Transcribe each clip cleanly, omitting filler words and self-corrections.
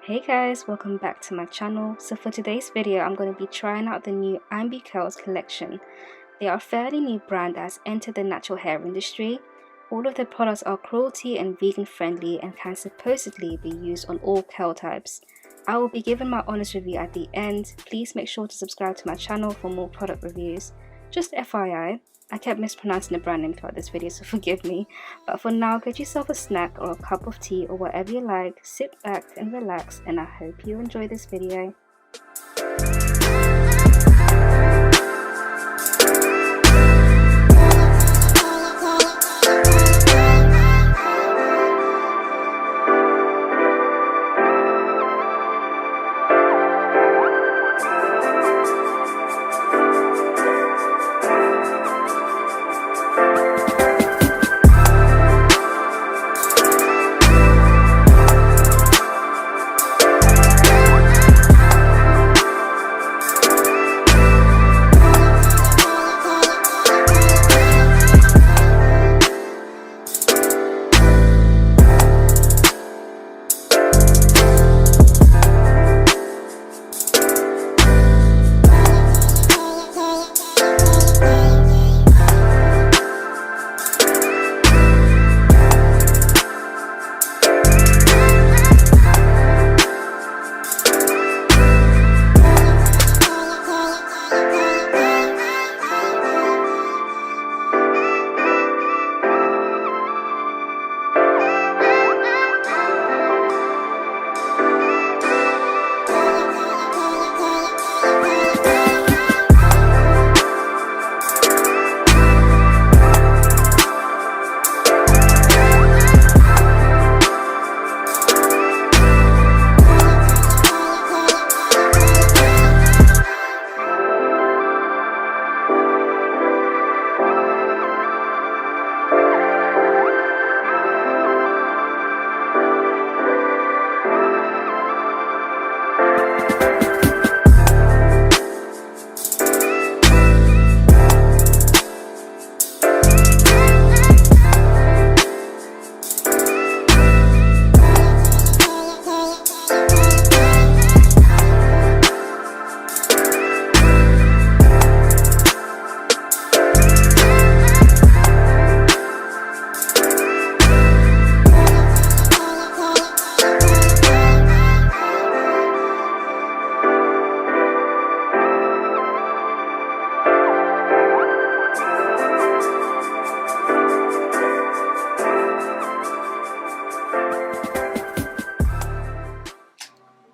Hey guys, welcome back to my channel. So for today's video, I'm going to be trying out the new IMBUE collection. They are a fairly new brand that has entered the natural hair industry. All of their products are cruelty and vegan friendly and can supposedly be used on all curl types. I will be giving my honest review at the end. Please make sure to subscribe to my channel for more product reviews. Just FYI, I kept mispronouncing the brand name throughout this video, so forgive me. But for now, get yourself a snack or a cup of tea or whatever you like, sit back and relax, and I hope you enjoy this video.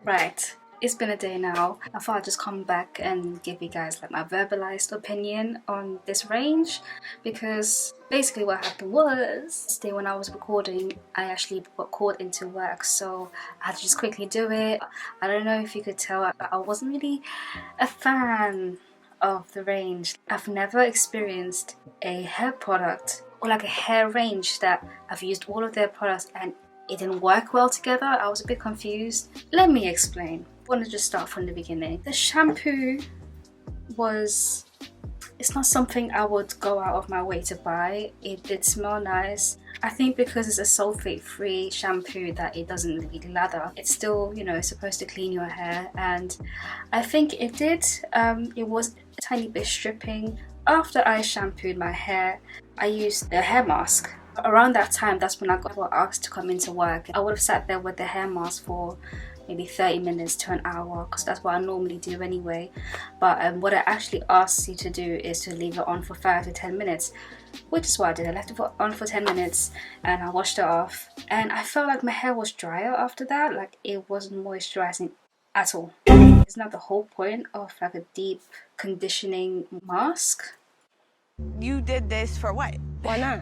Right, it's been a day now. I thought I'd just come back and give you guys like my verbalized opinion on this range, because basically what happened was this day when I was recording, I actually got called into work, so I had to just quickly do it. I don't know if you could tell, I wasn't really a fan of the range. I've never experienced a hair product or like a hair range that I've used all of their products and it didn't work well together. I was a bit confused. Let me explain. I want to just start from the beginning. The shampoo it's not something I would go out of my way to buy. It did smell nice. I think because it's a sulfate-free shampoo that it doesn't really lather. It's still, you know, supposed to clean your hair, and I think it did. It was a tiny bit stripping. After I shampooed my hair, I used the hair mask. Around that time, that's when I got asked to come into work. I would have sat there with the hair mask for maybe 30 minutes to an hour, because that's what I normally do anyway. But what it actually asks you to do is to leave it on for 5 to 10 minutes, which is what I did. I left it on for 10 minutes and I washed it off, and I felt like my hair was drier after that. Like, it wasn't moisturizing at all. Isn't that the whole point of like a deep conditioning mask? You did this for what? Why not?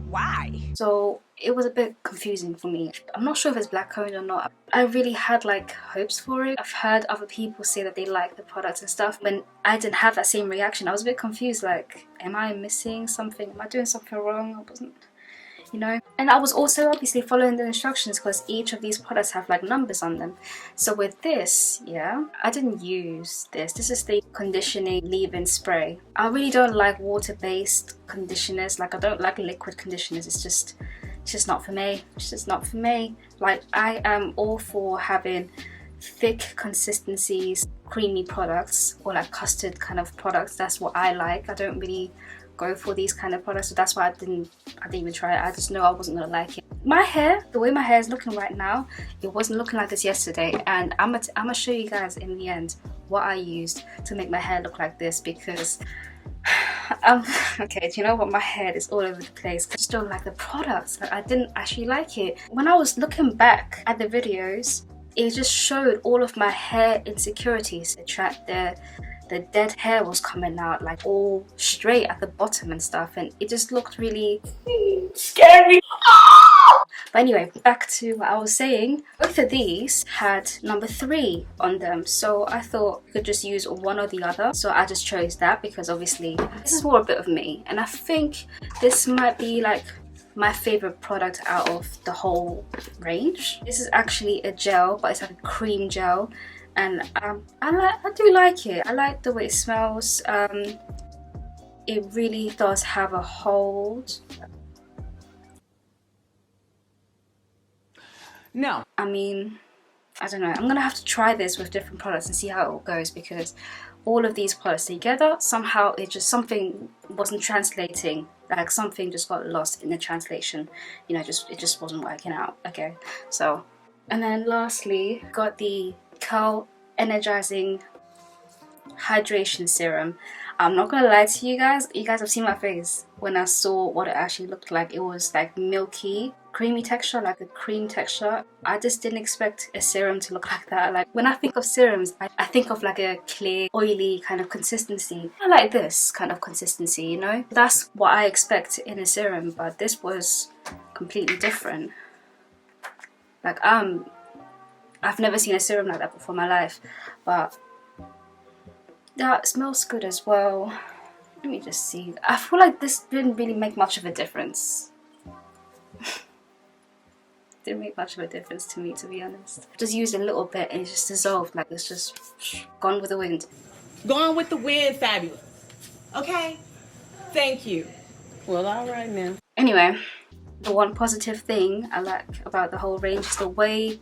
Why? So it was a bit confusing for me. I'm not sure if it's blackcurrant or not. I really had like hopes for it. I've heard other people say that they like the products and stuff. When I didn't have that same reaction, I was a bit confused. Like, am I missing something? Am I doing something wrong? I wasn't, you know. And I was also obviously following the instructions, because each of these products have like numbers on them. So with this, yeah, I didn't use this. This is the conditioning leave-in spray. I really don't like water-based conditioners. Like, I don't like liquid conditioners. It's just, It's just not for me. It's just not for me. Like, I am all for having thick consistencies, creamy products, or like custard kind of products. That's what I like. I don't really go for these kind of products, so that's why I didn't even try it. I just know I wasn't gonna like it. My hair, the way my hair is looking right now, it wasn't looking like this yesterday, and I'm gonna show you guys in the end what I used to make my hair look like this, because okay, do you know what, my head is all over the place. I just don't like the products. Like, I didn't actually like it. When I was looking back at the videos, it just showed all of my hair insecurities. The dead hair was coming out like all straight at the bottom and stuff, and it just looked really scary. But anyway, back to what I was saying. Both of these had number 3 on them, so I thought I could just use one or the other. So I just chose that because obviously this is more a bit of me, and I think this might be like my favorite product out of the whole range. This is actually a gel, but it's like a cream gel, and I do like it. I like the way it smells. It really does have a hold. No. I mean, I don't know. I'm gonna have to try this with different products and see how it all goes, because all of these products together, somehow it just, something wasn't translating. Like something just got lost in the translation. You know, it just wasn't working out. Okay, so, and then lastly, got the Curl Energizing Hydration Serum. I'm not gonna lie to you guys have seen my face when I saw what it actually looked like. It was like milky, creamy texture, like a cream texture. I just didn't expect a serum to look like that. Like, when I think of serums, I think of like a clear, oily kind of consistency. I like this kind of consistency, you know? That's what I expect in a serum, but this was completely different. Like, I've never seen a serum like that before in my life, but that smells good as well. Let me just see. I feel like this didn't really make much of a difference. Didn't make much of a difference to me, to be honest. Just used a little bit and it just dissolved. Like, it's just gone with the wind. Gone with the wind, fabulous. Okay? Thank you. Well, all right now. Anyway, the one positive thing I like about the whole range is the way,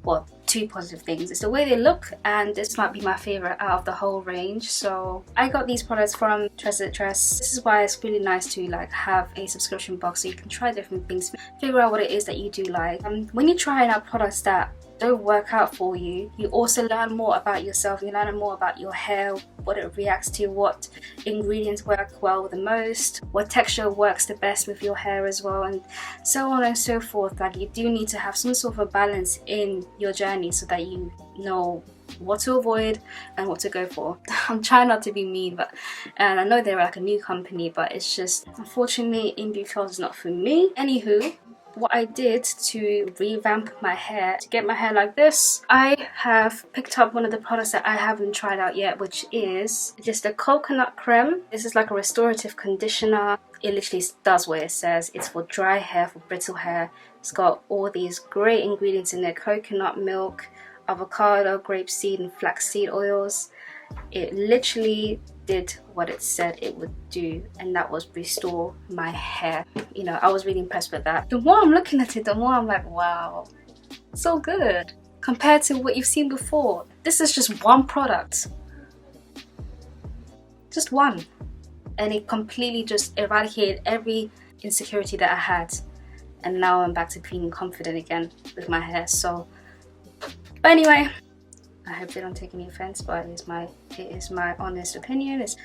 well, 2 positive things. It's the way they look, and this might be my favorite out of the whole range. So I got these products from TreasureTress. This is why it's really nice to like have a subscription box so you can try different things, figure out what it is that you do like. When you're trying out products that don't work out for you, you also learn more about yourself. You learn more about your hair, what it reacts to, what ingredients work well the most, what texture works the best with your hair as well, and so on and so forth. Like, you do need to have some sort of a balance in your journey so that you know what to avoid and what to go for. I'm trying not to be mean, and I know they're like a new company, but it's just, unfortunately, IMBUE is not for me. Anywho, what I did to revamp my hair, to get my hair like this, I have picked up one of the products that I haven't tried out yet, which is just a coconut creme. This is like a restorative conditioner. It literally does what it says. It's for dry hair, for brittle hair. It's got all these great ingredients in there: coconut milk, avocado, grapeseed and flaxseed oils. It literally did what it said it would do, and that was restore my hair. You know, I was really impressed with that. The more I'm looking at it, the more I'm like, wow, so good compared to what you've seen before. This is just one product, just one, and it completely just eradicated every insecurity that I had, and now I'm back to being confident again with my hair. So, but anyway, I hope they don't take any offense, but it is my honest opinion. This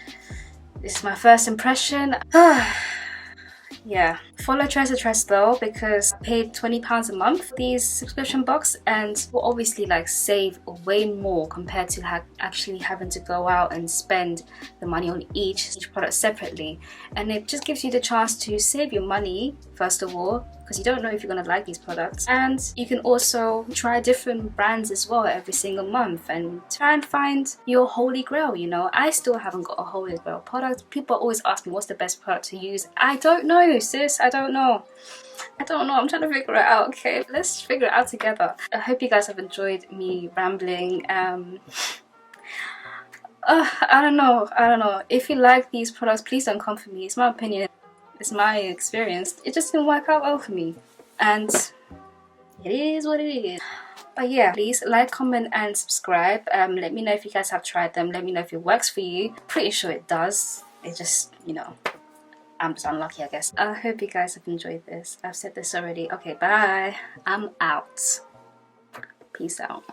is my first impression. Yeah, follow TreasureTress though, because I paid £20 a month for these subscription box, and will obviously like save way more compared to actually having to go out and spend the money on each product separately. And it just gives you the chance to save your money, first of all, because you don't know if you're going to like these products, and you can also try different brands as well every single month and try and find your holy grail. You know, I still haven't got a holy grail product. People always ask me what's the best product to use. I don't know, sis. I don't know. I'm trying to figure it out. Okay, let's figure it out together. I hope you guys have enjoyed me rambling. I don't know. If you like these products, please don't come for me. It's my opinion. It's my experience. It just didn't work out well for me. and it is what it is. But yeah, please like, comment and subscribe. Let me know if you guys have tried them. Let me know if it works for you. Pretty sure it does. It just, you know, I'm just unlucky, I guess. I hope you guys have enjoyed this. I've said this already. Okay, bye. I'm out. Peace out.